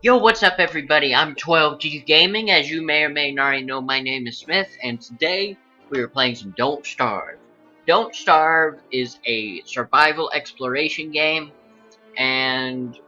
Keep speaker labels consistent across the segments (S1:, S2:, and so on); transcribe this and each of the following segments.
S1: Yo, what's up everybody? I'm 12G Gaming. As you may or may not already know, my name is Smith, and today we are playing some Don't Starve. Don't Starve is a survival exploration game, and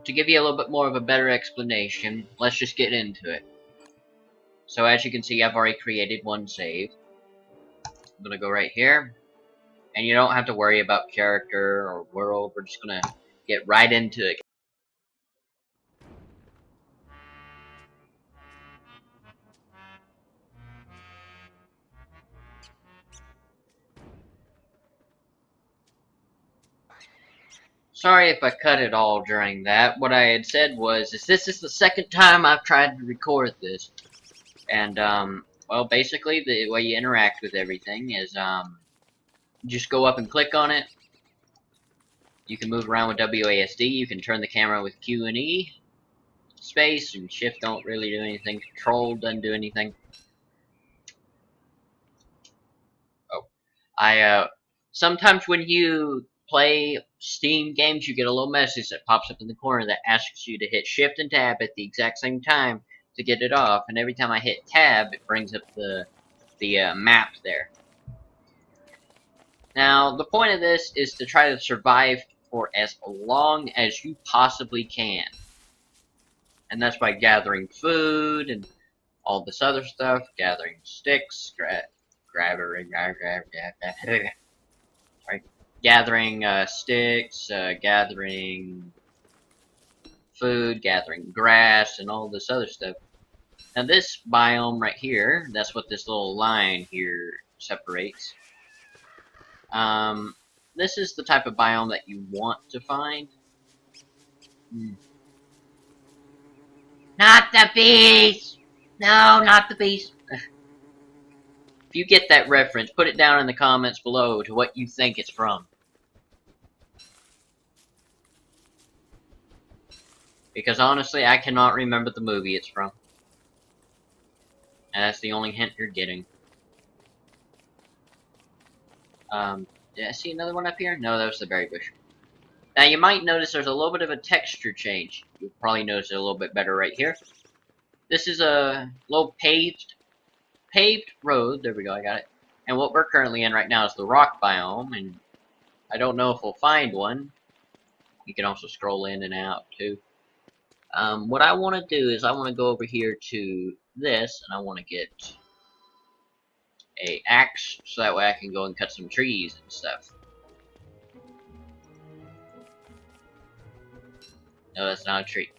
S1: to give you a little bit more of a better explanation, let's just get into it. So as you can see, I've already created one save. I'm gonna go right here, and you don't have to worry about character or world. We're just gonna get right into it. Sorry if I cut it all during that. What I had said was, this is the second time I've tried to record this. And, well, basically, the way you interact with everything is, just go up and click on it. You can move around with WASD. You can turn the camera with Q and E. Space and Shift don't really do anything. Control doesn't do anything. Oh. Sometimes when you play Steam games, you get a little message that pops up in the corner that asks you to hit Shift and Tab at the exact same time to get it off, and every time I hit Tab, it brings up the map there. Now, the point of this is to try to survive for as long as you possibly can. And that's by gathering food and all this other stuff, gathering sticks, gathering sticks, gathering food, gathering grass, and all this other stuff. Now this biome right here, that's what this little line here separates. This is the type of biome that you want to find. Not the beast! No, not the beast. If you get that reference, put it down in the comments below to what you think it's from. Because honestly, I cannot remember the movie it's from. And that's the only hint you're getting. Did I see another one up here? No, that was the berry bush. Now you might notice there's a little bit of a texture change. You'll probably notice it a little bit better right here. This is a little paved road. There we go, I got it. And what we're currently in right now is the rock biome, and I don't know if we'll find one. You can also scroll in and out too. What I want to do is I want to go over here to this, and I want to get a axe so that way I can go and cut some trees and stuff. No, that's not a tree.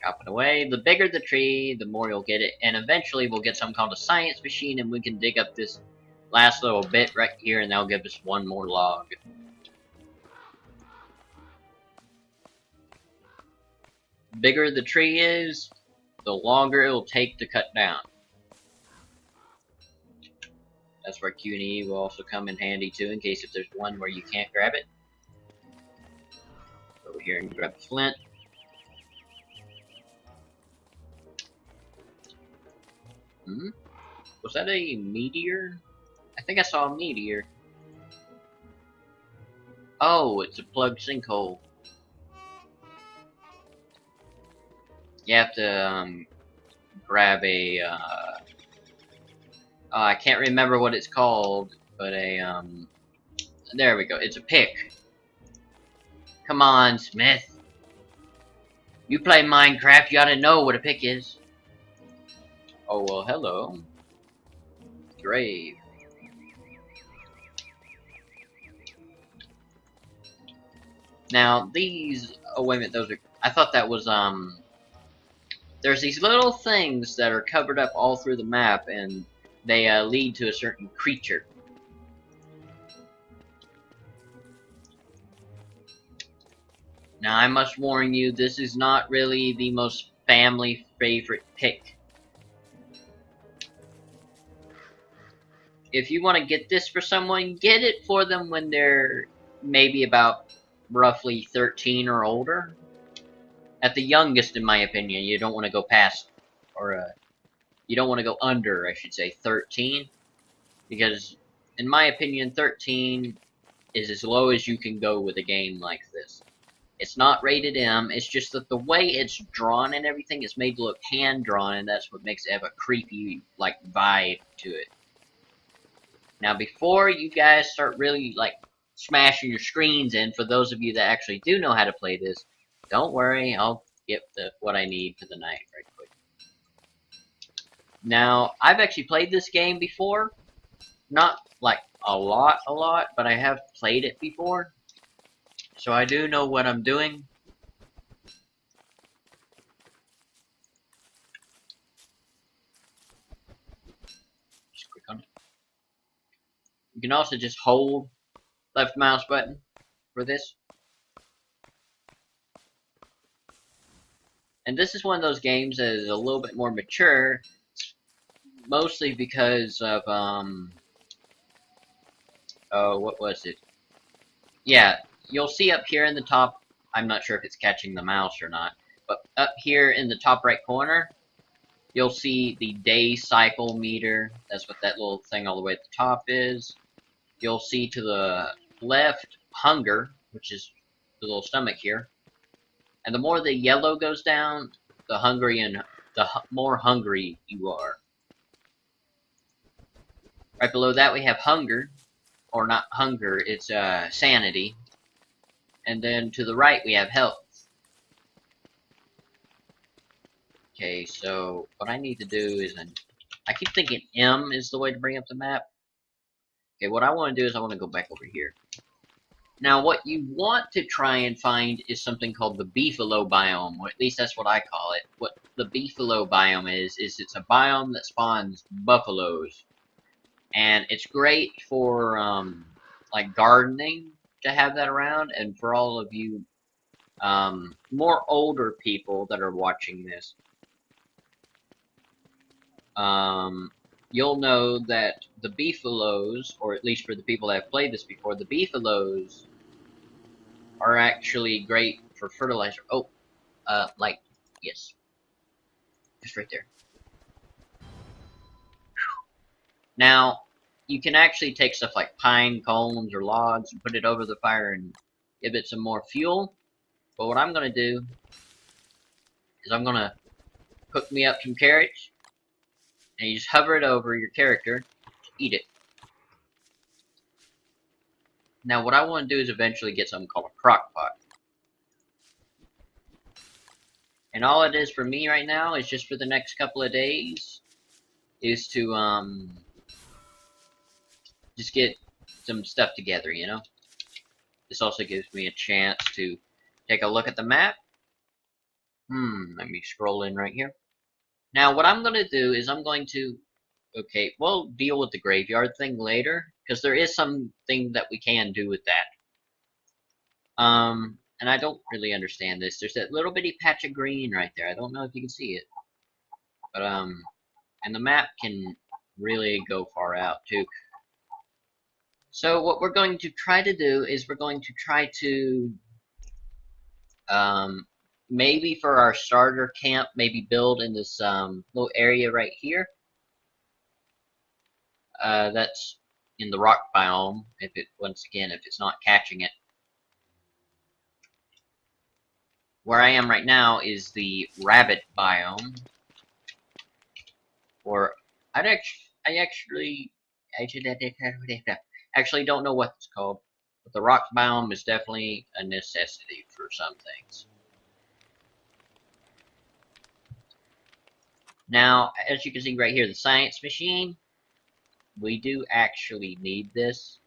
S1: Chop it away. The bigger the tree, the more you'll get it, and eventually we'll get something called a science machine, and we can dig up this last little bit right here, and that'll give us one more log. The bigger the tree is, the longer it'll take to cut down. That's where Q and E will also come in handy too, in case if there's one where you can't grab it. Over here and grab the flint. Was that a meteor? I think I saw a meteor. Oh, it's a plugged sinkhole. You have to grab a I can't remember what it's called, but there we go. It's a pick. Come on, Smith. You play Minecraft, you ought to know what a pick is. Oh, well, hello. Grave. Now, these... Oh, wait a minute, those are... I thought that was, there's these little things that are covered up all through the map, and they, lead to a certain creature. Now, I must warn you, this is not really the most family favorite pick. If you want to get this for someone, get it for them when they're maybe about roughly 13 or older. At the youngest, in my opinion. You don't want to go past, or you don't want to go under, I should say, 13. Because, in my opinion, 13 is as low as you can go with a game like this. It's not rated M. It's just that the way it's drawn and everything is made to look hand drawn, and that's what makes it have a creepy like vibe to it. Now, before you guys start really like smashing your screens in, for those of you that actually do know how to play this, don't worry, I'll get what I need for the night right quick. Now, I've actually played this game before, not like a lot, but I have played it before, so I do know what I'm doing. Just click on it. You can also just hold left mouse button for this. And this is one of those games that is a little bit more mature, mostly because of, what was it? Yeah, you'll see up here in the top, I'm not sure if it's catching the mouse or not, but up here in the top right corner, you'll see the day cycle meter. That's what that little thing all the way at the top is. You'll see to the left, hunger, which is the little stomach here. And the more the yellow goes down, the more hungry you are. Right below that we have hunger, or not hunger, it's sanity. And then to the right we have health. Okay, so what I need to do is, I keep thinking M is the way to bring up the map. Okay, what I want to do is I want to go back over here. Now, what you want to try and find is something called the beefalo biome, or at least that's what I call it. What the beefalo biome is it's a biome that spawns buffaloes. And it's great for, like, gardening to have that around, and for all of you, more older people that are watching this, you'll know that the beefalos, or at least for the people that have played this before, the beefalos are actually great for fertilizer. Oh, like, yes. Just right there. Now, you can actually take stuff like pine cones or logs and put it over the fire and give it some more fuel. But what I'm going to do is I'm going to cook me up some carrots, and you just hover it over your character to eat it. Now, what I want to do is eventually get something called a crock pot. And all it is for me right now is just for the next couple of days is to, just get some stuff together, you know? This also gives me a chance to take a look at the map. Let me scroll in right here. Now, what I'm going to do is I'm going to, okay, we'll deal with the graveyard thing later, because there is something that we can do with that. And I don't really understand this. There's that little bitty patch of green right there. I don't know if you can see it. But, and the map can really go far out, too. So what we're going to try to do is we're going to try to, maybe for our starter camp, maybe build in this little area right here. That's in the rock biome, once again, if it's not catching it. Where I am right now is the rabbit biome. Or, I actually don't know what it's called. But the rock biome is definitely a necessity for some things. Now, as you can see right here, the science machine, we do actually need this,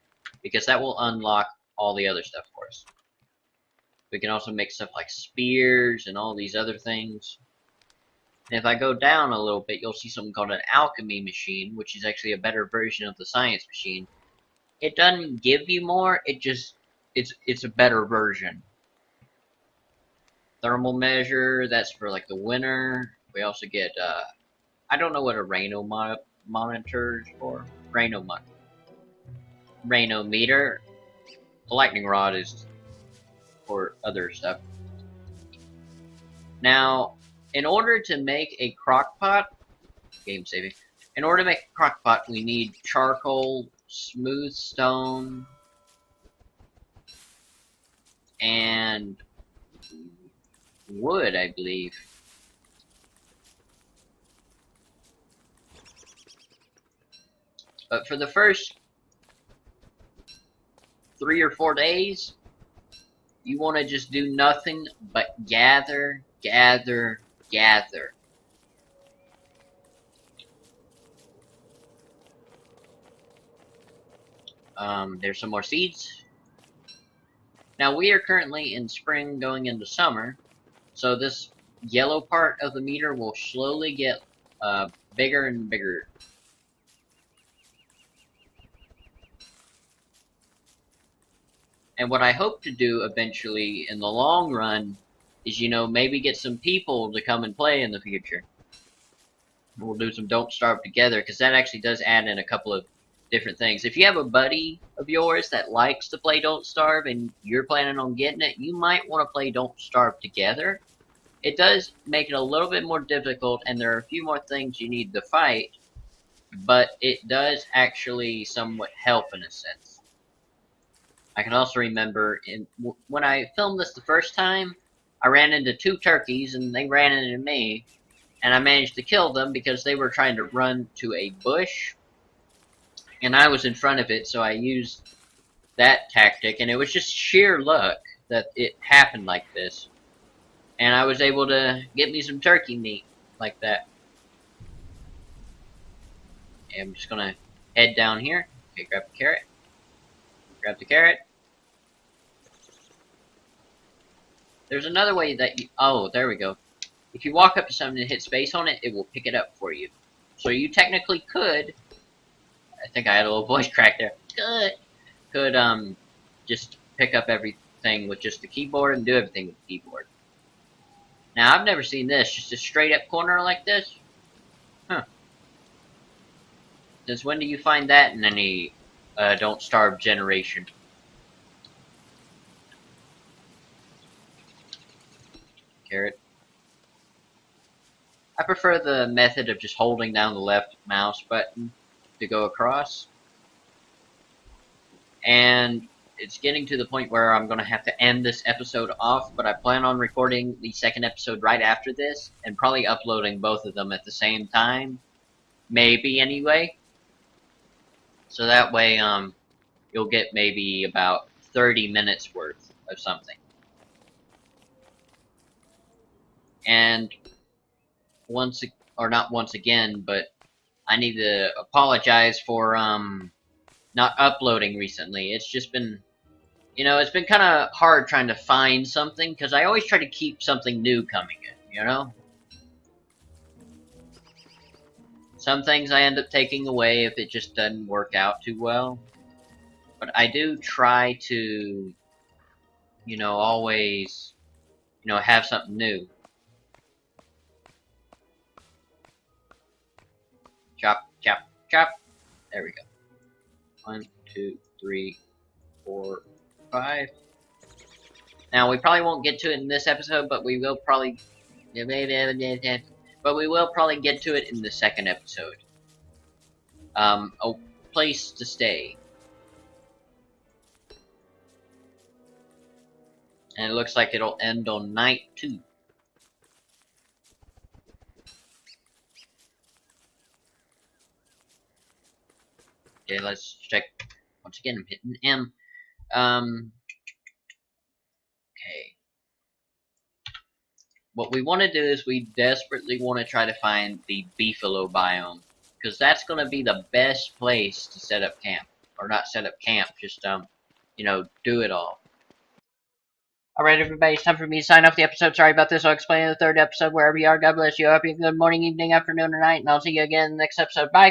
S1: because that will unlock all the other stuff for us. We can also make stuff like spears and all these other things. And if I go down a little bit, you'll see something called an alchemy machine, which is actually a better version of the science machine. It doesn't give you more, it's a better version. Thermal measure, that's for like the winter. We also get, I don't know what a Rhino monitor is for. Rhino meter. The lightning rod is for other stuff. Now, in order to make a crock pot, game saving, in order to make a crock pot, we need charcoal, smooth stone, and wood, I believe. But for the first 3 or 4 days, you want to just do nothing but gather, gather, gather. There's some more seeds. Now we are currently in spring going into summer, so this yellow part of the meter will slowly get bigger and bigger. And what I hope to do eventually in the long run is, you know, maybe get some people to come and play in the future. We'll do some Don't Starve together, because that actually does add in a couple of different things. If you have a buddy of yours that likes to play Don't Starve and you're planning on getting it, you might want to play Don't Starve together. It does make it a little bit more difficult, and there are a few more things you need to fight, but it does actually somewhat help in a sense. I can also remember when I filmed this the first time, I ran into 2 turkeys and they ran into me, and I managed to kill them because they were trying to run to a bush, and I was in front of it, so I used that tactic, and it was just sheer luck that it happened like this. And I was able to get me some turkey meat like that. And I'm just gonna head down here. Okay, grab the carrot. Grab the carrot. There's another way that you... Oh, there we go. If you walk up to something and hit space on it, it will pick it up for you. So you technically could... I think I had a little voice crack there. Could just pick up everything with just the keyboard and do everything with the keyboard. Now, I've never seen this. Just a straight up corner like this? Huh. Since when do you find that in any Don't Starve generation? Carrot. I prefer the method of just holding down the left mouse button to go across. And it's getting to the point where I'm going to have to end this episode off, but I plan on recording the second episode right after this, and probably uploading both of them at the same time. Maybe, anyway. So that way, you'll get maybe about 30 minutes worth of something. And not once again, but I need to apologize for, not uploading recently. It's just been, you know, it's been kind of hard trying to find something, because I always try to keep something new coming in, you know? Some things I end up taking away if it just doesn't work out too well. But I do try to, you know, always, you know, have something new. Chop, chop, chop. There we go. 1, 2, 3, 4, 5. Now, we probably won't get to it in this episode, but we will probably... But we will probably get to it in the second episode. A place to stay. And it looks like it'll end on night 2. Okay, let's check. Once again, I'm hitting M. Okay. What we want to do is we desperately want to try to find the beefalo biome, because that's going to be the best place to set up camp. Or not set up camp, just, you know, do it all. Alright, everybody, it's time for me to sign off the episode. Sorry about this. I'll explain in the third episode wherever you are. God bless you. I hope you have a good morning, evening, afternoon, or night, and I'll see you again in the next episode. Bye!